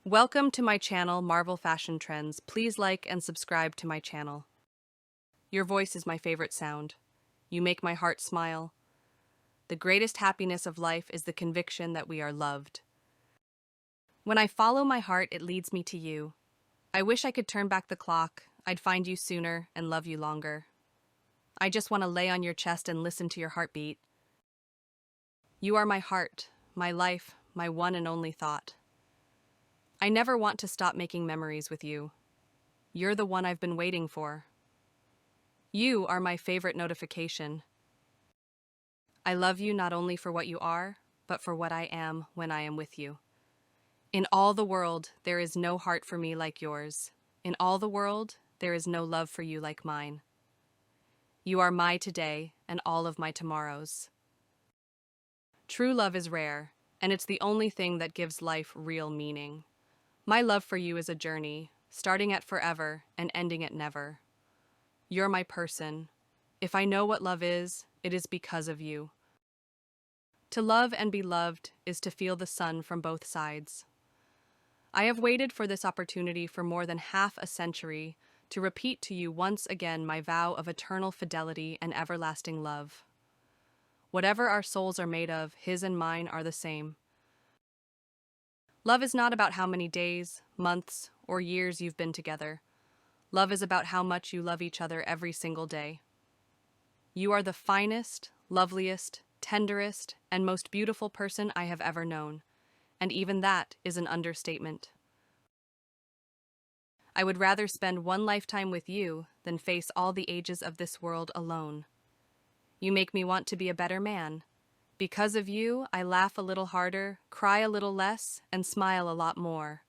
Welcome to my channel, Marvel Fashion Trends. Please like and subscribe to my channel. Your voice is my favorite sound. You make my heart smile. The greatest happiness of life is the conviction that we are loved. When I follow my heart, it leads me to you. I wish I could turn back the clock. I'd find you sooner and love you longer. I just want to lay on your chest and listen to your heartbeat. You are my heart, my life, my one and only thought. I never want to stop making memories with you. You're the one I've been waiting for. You are my favorite notification. I love you not only for what you are, but for what I am when I am with you. In all the world, there is no heart for me like yours. In all the world, there is no love for you like mine. You are my today and all of my tomorrows. True love is rare, and it's the only thing that gives life real meaning. My love for you is a journey, starting at forever and ending at never. You're my person. If I know what love is, it is because of you. To love and be loved is to feel the sun from both sides. I have waited for this opportunity for more than half a century to repeat to you once again my vow of eternal fidelity and everlasting love. Whatever our souls are made of, his and mine are the same. Love is not about how many days, months, or years you've been together. Love is about how much you love each other every single day. You are the finest, loveliest, tenderest, and most beautiful person I have ever known, and even that is an understatement. I would rather spend one lifetime with you than face all the ages of this world alone. You make me want to be a better man. Because of you, I laugh a little harder, cry a little less, and smile a lot more.